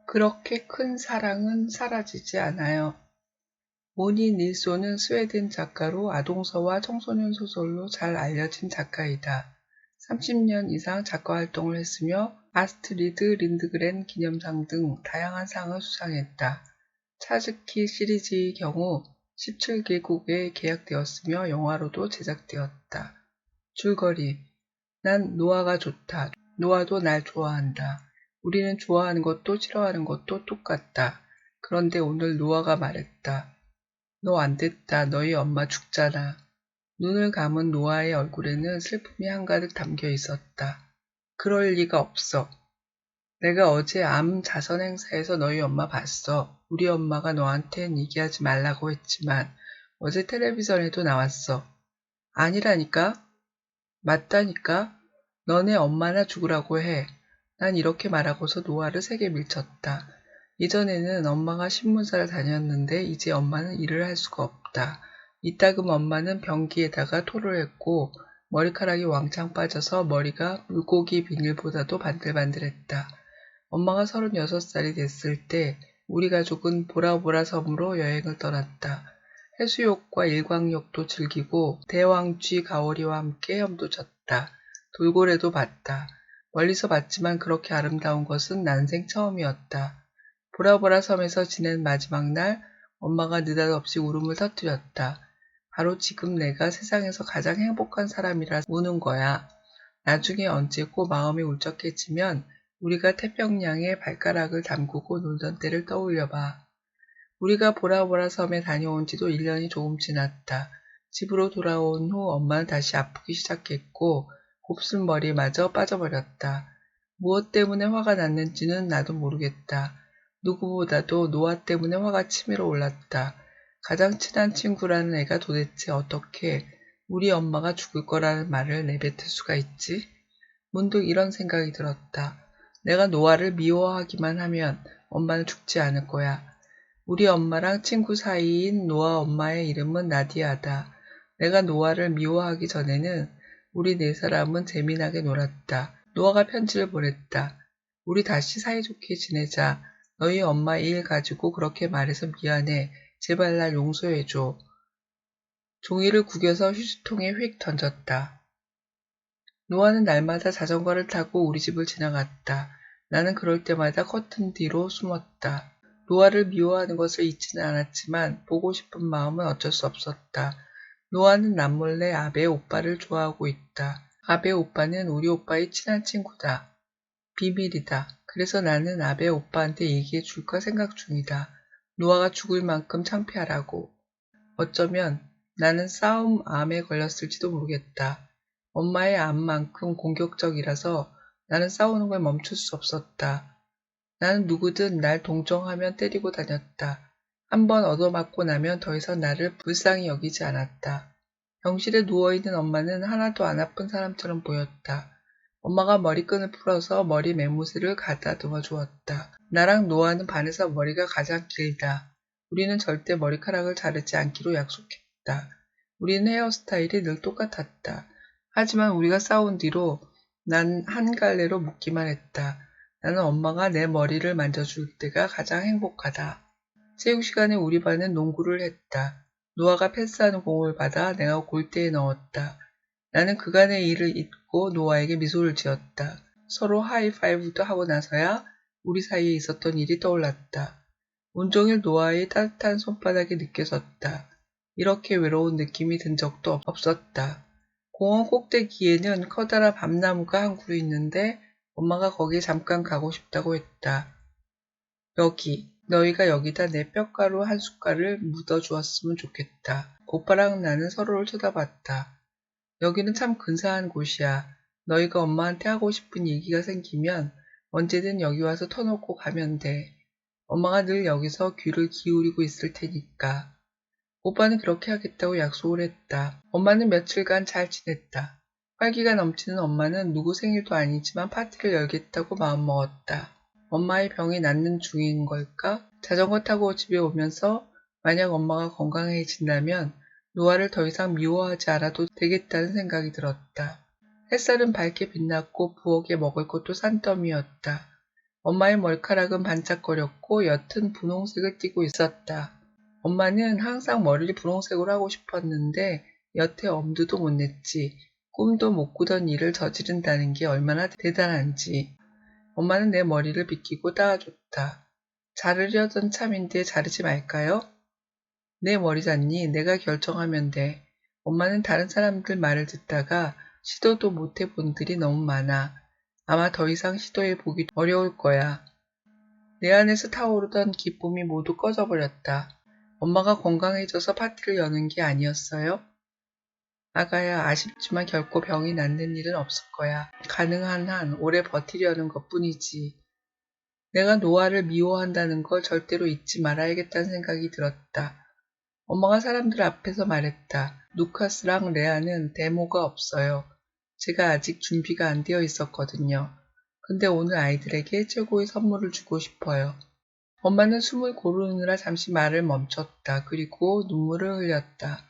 그렇게 큰 사랑은 사라지지 않아요. 모니 닐소는 스웨덴 작가로 아동서와 청소년 소설로 잘 알려진 작가이다. 30년 이상 작가 활동을 했으며 아스트리드 린드그렌 기념상 등 다양한 상을 수상했다. 차즈키 시리즈의 경우 17개국에 계약되었으며 영화로도 제작되었다. 줄거리: 난 노아가 좋다. 노아도 날 좋아한다. 우리는 좋아하는 것도 싫어하는 것도 똑같다. 그런데 오늘 노아가 말했다. 너 안 됐다. 너희 엄마 죽잖아. 눈을 감은 노아의 얼굴에는 슬픔이 한가득 담겨 있었다. 그럴 리가 없어. 내가 어제 암 자선 행사에서 너희 엄마 봤어. 우리 엄마가 너한텐 얘기하지 말라고 했지만 어제 텔레비전에도 나왔어. 아니라니까? 맞다니까? 너네 엄마나 죽으라고 해. 난 이렇게 말하고서 노아를 세게 밀쳤다. 예전에는 엄마가 신문사를 다녔는데 이제 엄마는 일을 할 수가 없다. 이따금 엄마는 변기에다가 토를 했고 머리카락이 왕창 빠져서 머리가 물고기 비닐보다도 반들반들했다. 엄마가 36살이 됐을 때 우리 가족은 보라보라 섬으로 여행을 떠났다. 해수욕과 일광욕도 즐기고 대왕쥐 가오리와 함께 헤엄도 쳤다. 돌고래도 봤다. 멀리서 봤지만 그렇게 아름다운 것은 난생 처음이었다. 보라보라 섬에서 지낸 마지막 날 엄마가 느닷없이 울음을 터뜨렸다. 바로 지금 내가 세상에서 가장 행복한 사람이라 우는 거야. 나중에 언제고 마음이 울적해지면 우리가 태평양에 발가락을 담그고 놀던 때를 떠올려봐. 우리가 보라보라 섬에 다녀온 지도 1년이 조금 지났다. 집으로 돌아온 후 엄마는 다시 아프기 시작했고 곱슬머리마저 빠져버렸다. 무엇 때문에 화가 났는지는 나도 모르겠다. 누구보다도 노아 때문에 화가 치밀어 올랐다. 가장 친한 친구라는 애가 도대체 어떻게 우리 엄마가 죽을 거라는 말을 내뱉을 수가 있지? 문득 이런 생각이 들었다. 내가 노아를 미워하기만 하면 엄마는 죽지 않을 거야. 우리 엄마랑 친구 사이인 노아 엄마의 이름은 나디아다. 내가 노아를 미워하기 전에는 우리 네 사람은 재미나게 놀았다. 노아가 편지를 보냈다. 우리 다시 사이좋게 지내자. 너희 엄마 일 가지고 그렇게 말해서 미안해. 제발 날 용서해줘. 종이를 구겨서 휴지통에 휙 던졌다. 노아는 날마다 자전거를 타고 우리 집을 지나갔다. 나는 그럴 때마다 커튼 뒤로 숨었다. 노아를 미워하는 것을 잊지는 않았지만 보고 싶은 마음은 어쩔 수 없었다. 노아는 남몰래 아베 오빠를 좋아하고 있다. 아베 오빠는 우리 오빠의 친한 친구다. 비밀이다. 그래서 나는 아베 오빠한테 얘기해 줄까 생각 중이다. 노아가 죽을 만큼 창피하라고. 어쩌면 나는 싸움암에 걸렸을지도 모르겠다. 엄마의 암만큼 공격적이라서 나는 싸우는 걸 멈출 수 없었다. 나는 누구든 날 동정하면 때리고 다녔다. 한번 얻어맞고 나면 더 이상 나를 불쌍히 여기지 않았다. 병실에 누워있는 엄마는 하나도 안 아픈 사람처럼 보였다. 엄마가 머리끈을 풀어서 머리 매무새를 가다듬어 주었다. 나랑 노아는 반에서 머리가 가장 길다. 우리는 절대 머리카락을 자르지 않기로 약속했다. 우리는 헤어스타일이 늘 똑같았다. 하지만 우리가 싸운 뒤로 난 한 갈래로 묶기만 했다. 나는 엄마가 내 머리를 만져줄 때가 가장 행복하다. 체육 시간에 우리 반은 농구를 했다. 노아가 패스하는 공을 받아 내가 골대에 넣었다. 나는 그간의 일을 잊고 노아에게 미소를 지었다. 서로 하이파이브도 하고 나서야 우리 사이에 있었던 일이 떠올랐다. 온종일 노아의 따뜻한 손바닥이 느껴졌다. 이렇게 외로운 느낌이 든 적도 없었다. 공원 꼭대기에는 커다란 밤나무가 한 그루 있는데 엄마가 거기에 잠깐 가고 싶다고 했다. 여기, 너희가 여기다 내 뼈가루 한 숟갈을 묻어주었으면 좋겠다. 오빠랑 나는 서로를 쳐다봤다. 여기는 참 근사한 곳이야. 너희가 엄마한테 하고 싶은 얘기가 생기면 언제든 여기 와서 터놓고 가면 돼. 엄마가 늘 여기서 귀를 기울이고 있을 테니까. 오빠는 그렇게 하겠다고 약속을 했다. 엄마는 며칠간 잘 지냈다. 활기가 넘치는 엄마는 누구 생일도 아니지만 파티를 열겠다고 마음먹었다. 엄마의 병이 낫는 중인 걸까? 자전거 타고 집에 오면서 만약 엄마가 건강해진다면 노아를 더 이상 미워하지 않아도 되겠다는 생각이 들었다. 햇살은 밝게 빛났고 부엌에 먹을 것도 산더미였다. 엄마의 머리카락은 반짝거렸고 옅은 분홍색을 띠고 있었다. 엄마는 항상 머리를 분홍색으로 하고 싶었는데 여태 엄두도 못 냈지. 꿈도 못 꾸던 일을 저지른다는 게 얼마나 대단한지. 엄마는 내 머리를 빗기고 따아줬다. 자르려던 참인데 자르지 말까요? 내 머리잖니 내가 결정하면 돼. 엄마는 다른 사람들 말을 듣다가 시도도 못 해본 들이 너무 많아. 아마 더 이상 시도해보기 어려울 거야. 내 안에서 타오르던 기쁨이 모두 꺼져버렸다. 엄마가 건강해져서 파티를 여는 게 아니었어요? 아가야, 아쉽지만 결코 병이 낫는 일은 없을 거야. 가능한 한 오래 버티려는 것뿐이지. 내가 노아를 미워한다는 걸 절대로 잊지 말아야겠다는 생각이 들었다. 엄마가 사람들 앞에서 말했다. 루카스랑 레아는 데모가 없어요. 제가 아직 준비가 안 되어 있었거든요. 근데 오늘 아이들에게 최고의 선물을 주고 싶어요. 엄마는 숨을 고르느라 잠시 말을 멈췄다. 그리고 눈물을 흘렸다.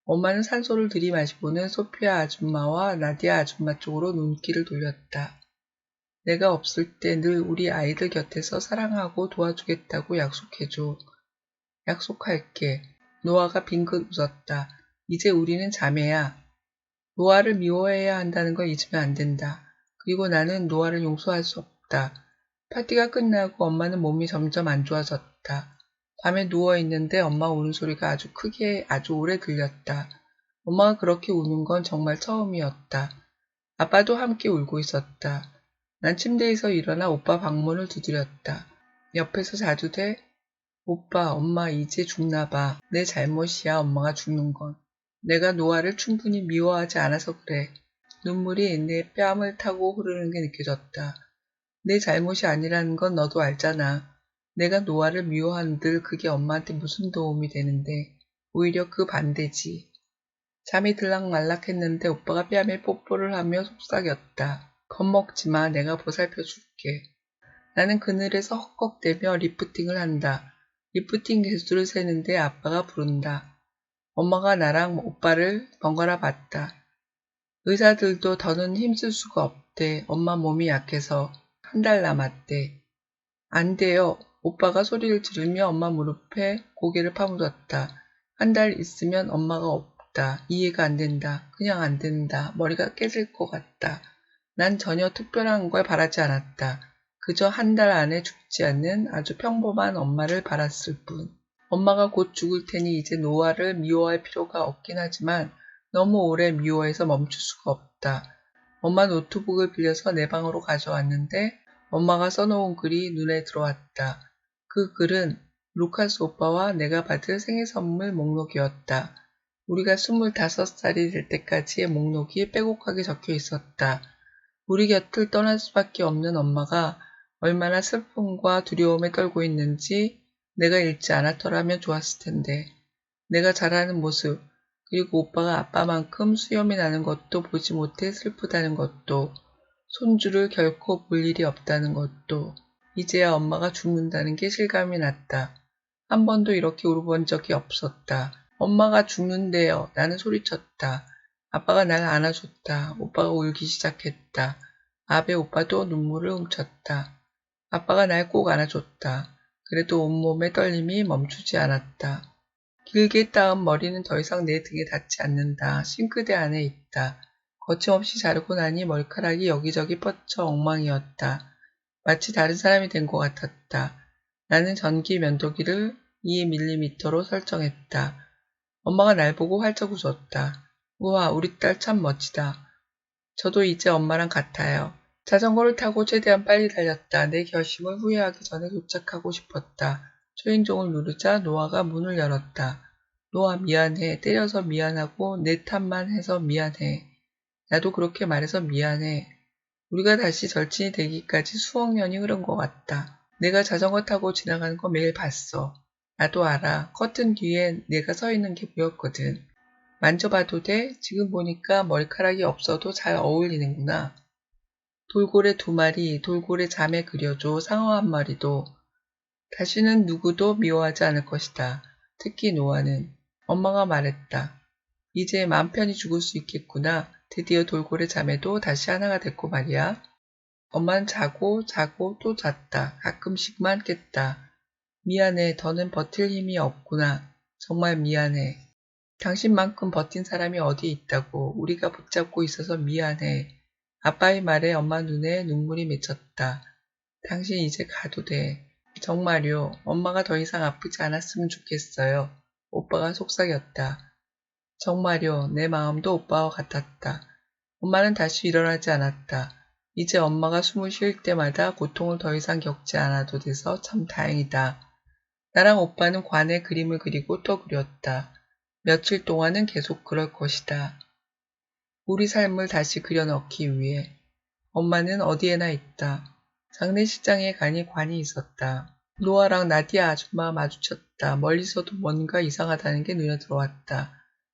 엄마는 산소를 들이마시고는 소피아 아줌마와 나디아 아줌마 쪽으로 눈길을 돌렸다. 내가 없을 때 늘 우리 아이들 곁에서 사랑하고 도와주겠다고 약속해줘. 약속할게. 노아가 빙긋 웃었다. 이제 우리는 자매야. 노아를 미워해야 한다는 걸 잊으면 안 된다. 그리고 나는 노아를 용서할 수 없다. 파티가 끝나고 엄마는 몸이 점점 안 좋아졌다. 밤에 누워있는데 엄마 우는 소리가 아주 크게 아주 오래 들렸다. 엄마가 그렇게 우는 건 정말 처음이었다. 아빠도 함께 울고 있었다. 난 침대에서 일어나 오빠 방문을 두드렸다. 옆에서 자도 돼? 오빠, 엄마 이제 죽나 봐. 내 잘못이야, 엄마가 죽는 건. 내가 노아를 충분히 미워하지 않아서 그래. 눈물이 내 뺨을 타고 흐르는 게 느껴졌다. 내 잘못이 아니라는 건 너도 알잖아. 내가 노아를 미워한들 그게 엄마한테 무슨 도움이 되는데. 오히려 그 반대지. 잠이 들락말락했는데 오빠가 뺨에 뽀뽀를 하며 속삭였다. 겁먹지 마, 내가 보살펴 줄게. 나는 그늘에서 헉헉대며 리프팅을 한다. 리프팅 개수를 세는데 아빠가 부른다. 엄마가 나랑 오빠를 번갈아 봤다. 의사들도 더는 힘쓸 수가 없대. 엄마 몸이 약해서 1달 남았대. 안 돼요. 오빠가 소리를 지르며 엄마 무릎에 고개를 파묻었다. 1달 있으면 엄마가 없다. 이해가 안 된다. 그냥 안 된다. 머리가 깨질 것 같다. 난 전혀 특별한 걸 바라지 않았다. 그저 1달 안에 죽지 않는 아주 평범한 엄마를 바랐을 뿐. 엄마가 곧 죽을 테니 이제 노아를 미워할 필요가 없긴 하지만 너무 오래 미워해서 멈출 수가 없다. 엄마 노트북을 빌려서 내 방으로 가져왔는데 엄마가 써놓은 글이 눈에 들어왔다. 그 글은 루카스 오빠와 내가 받을 생일 선물 목록이었다. 우리가 25살이 될 때까지의 목록이 빼곡하게 적혀 있었다. 우리 곁을 떠날 수밖에 없는 엄마가 얼마나 슬픔과 두려움에 떨고 있는지 내가 읽지 않았더라면 좋았을 텐데. 내가 자라는 모습, 그리고 오빠가 아빠만큼 수염이 나는 것도 보지 못해 슬프다는 것도, 손주를 결코 볼 일이 없다는 것도, 이제야 엄마가 죽는다는 게 실감이 났다. 한 번도 이렇게 울어본 적이 없었다. 엄마가 죽는데요. 나는 소리쳤다. 아빠가 날 안아줬다. 오빠가 울기 시작했다. 아베 오빠도 눈물을 훔쳤다. 아빠가 날 꼭 안아줬다. 그래도 온몸의 떨림이 멈추지 않았다. 길게 따은 머리는 더 이상 내 등에 닿지 않는다. 싱크대 안에 있다. 거침없이 자르고 나니 머리카락이 여기저기 뻗쳐 엉망이었다. 마치 다른 사람이 된 것 같았다. 나는 전기 면도기를 2mm로 설정했다. 엄마가 날 보고 활짝 웃었다. 우와, 우리 딸 참 멋지다. 저도 이제 엄마랑 같아요. 자전거를 타고 최대한 빨리 달렸다. 내 결심을 후회하기 전에 도착하고 싶었다. 초인종을 누르자 노아가 문을 열었다. 노아 미안해. 때려서 미안하고 내 탓만 해서 미안해. 나도 그렇게 말해서 미안해. 우리가 다시 절친이 되기까지 수억 년이 흐른 것 같다. 내가 자전거 타고 지나가는 거 매일 봤어. 나도 알아. 커튼 뒤에 내가 서 있는 게 보였거든. 만져봐도 돼? 지금 보니까 머리카락이 없어도 잘 어울리는구나. 돌고래 2마리, 돌고래 잠에 그려줘, 상어 1마리도. 다시는 누구도 미워하지 않을 것이다. 특히 노아는. 엄마가 말했다. 이제 마음 편히 죽을 수 있겠구나. 드디어 돌고래 자매도 다시 하나가 됐고 말이야. 엄마는 자고 자고 또 잤다. 가끔씩만 깼다. 미안해. 더는 버틸 힘이 없구나. 정말 미안해. 당신만큼 버틴 사람이 어디 있다고. 우리가 붙잡고 있어서 미안해. 아빠의 말에 엄마 눈에 눈물이 맺혔다. 당신 이제 가도 돼. 정말요. 엄마가 더 이상 아프지 않았으면 좋겠어요. 오빠가 속삭였다. 정말요. 내 마음도 오빠와 같았다. 엄마는 다시 일어나지 않았다. 이제 엄마가 숨을 쉴 때마다 고통을 더 이상 겪지 않아도 돼서 참 다행이다. 나랑 오빠는 관에 그림을 그리고 또 그렸다. 며칠 동안은 계속 그럴 것이다. 우리 삶을 다시 그려넣기 위해. 엄마는 어디에나 있다. 장례식장에 가니 관이 있었다. 노아랑 나디아 아줌마 마주쳤다. 멀리서도 뭔가 이상하다는 게 눈에 들어왔다.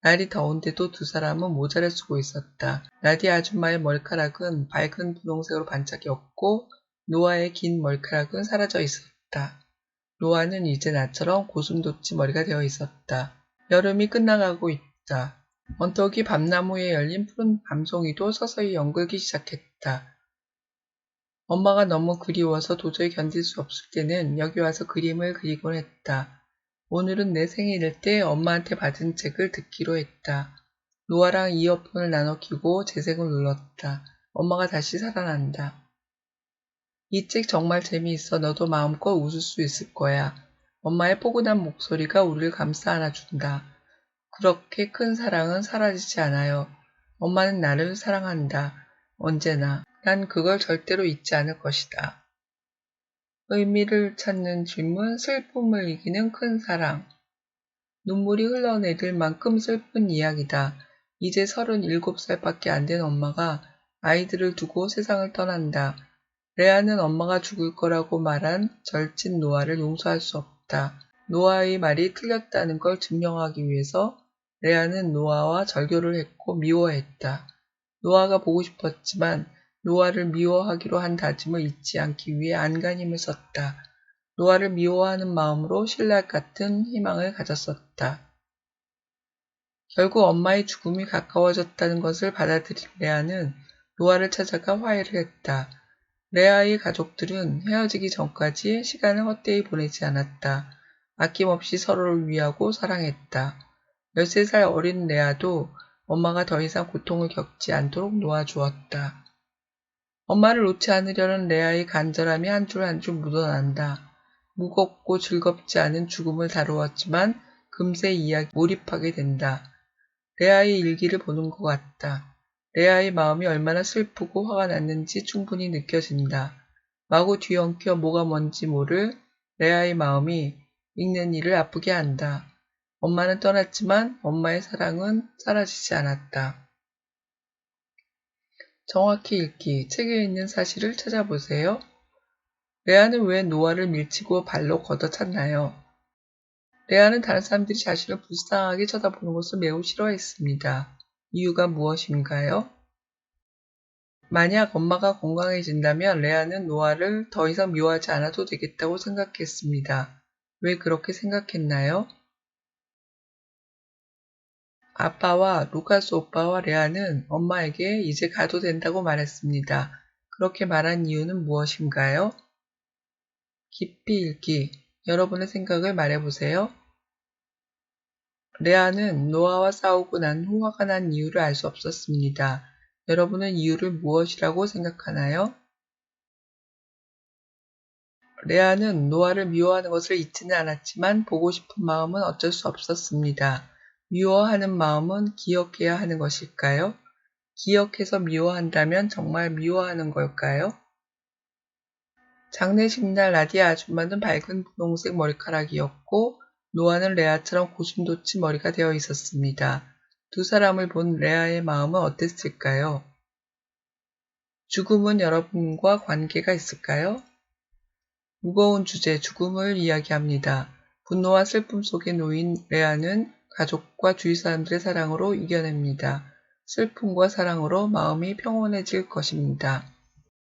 날이 더운데도 두 사람은 모자를 쓰고 있었다. 나디아 아줌마의 머리카락은 밝은 분홍색으로 반짝였고 노아의 긴 머리카락은 사라져 있었다. 노아는 이제 나처럼 고슴도치 머리가 되어 있었다. 여름이 끝나가고 있다. 언덕이 밤나무에 열린 푸른 밤송이도 서서히 연글기 시작했다. 엄마가 너무 그리워서 도저히 견딜 수 없을 때는 여기 와서 그림을 그리곤 했다. 오늘은 내 생일일 때 엄마한테 받은 책을 듣기로 했다. 노아랑 이어폰을 나눠 끼고 재생을 눌렀다. 엄마가 다시 살아난다. 이 책 정말 재미있어. 너도 마음껏 웃을 수 있을 거야. 엄마의 포근한 목소리가 우리를 감싸 안아준다. 그렇게 큰 사랑은 사라지지 않아요. 엄마는 나를 사랑한다. 언제나. 난 그걸 절대로 잊지 않을 것이다. 의미를 찾는 질문, 슬픔을 이기는 큰 사랑. 눈물이 흘러내릴 만큼 슬픈 이야기다. 이제 37살밖에 안 된 엄마가 아이들을 두고 세상을 떠난다. 레아는 엄마가 죽을 거라고 말한 절친 노아를 용서할 수 없다. 노아의 말이 틀렸다는 걸 증명하기 위해서 레아는 노아와 절교를 했고 미워했다. 노아가 보고 싶었지만 노아를 미워하기로 한 다짐을 잊지 않기 위해 안간힘을 썼다. 노아를 미워하는 마음으로 신라 같은 희망을 가졌었다. 결국 엄마의 죽음이 가까워졌다는 것을 받아들인 레아는 노아를 찾아가 화해를 했다. 레아의 가족들은 헤어지기 전까지 시간을 헛되이 보내지 않았다. 아낌없이 서로를 위하고 사랑했다. 13살 어린 레아도 엄마가 더 이상 고통을 겪지 않도록 놓아주었다. 엄마를 놓지 않으려는 레아의 간절함이 한 줄 한 줄 묻어난다. 무겁고 즐겁지 않은 죽음을 다루었지만 금세 이야기에 몰입하게 된다. 레아의 일기를 보는 것 같다. 레아의 마음이 얼마나 슬프고 화가 났는지 충분히 느껴진다. 마구 뒤엉켜 뭐가 뭔지 모를 레아의 마음이 읽는 이를 아프게 한다. 엄마는 떠났지만 엄마의 사랑은 사라지지 않았다. 정확히 읽기, 책에 있는 사실을 찾아보세요. 레아는 왜 노아를 밀치고 발로 걷어찼나요? 레아는 다른 사람들이 자신을 불쌍하게 쳐다보는 것을 매우 싫어했습니다. 이유가 무엇인가요? 만약 엄마가 건강해진다면 레아는 노아를 더 이상 미워하지 않아도 되겠다고 생각했습니다. 왜 그렇게 생각했나요? 아빠와 루카스 오빠와 레아는 엄마에게 이제 가도 된다고 말했습니다. 그렇게 말한 이유는 무엇인가요? 깊이 읽기. 여러분의 생각을 말해보세요. 레아는 노아와 싸우고 난 후 화가 난 이유를 알 수 없었습니다. 여러분은 이유를 무엇이라고 생각하나요? 레아는 노아를 미워하는 것을 잊지는 않았지만 보고 싶은 마음은 어쩔 수 없었습니다. 미워하는 마음은 기억해야 하는 것일까요? 기억해서 미워한다면 정말 미워하는 걸까요? 장례식 날 나디아 아줌마는 밝은 분홍색 머리카락이었고 노아는 레아처럼 고슴도치 머리가 되어 있었습니다. 두 사람을 본 레아의 마음은 어땠을까요? 죽음은 여러분과 관계가 있을까요? 무거운 주제, 죽음을 이야기합니다. 분노와 슬픔 속에 놓인 레아는 가족과 주위 사람들의 사랑으로 이겨냅니다. 슬픔과 사랑으로 마음이 평온해질 것입니다.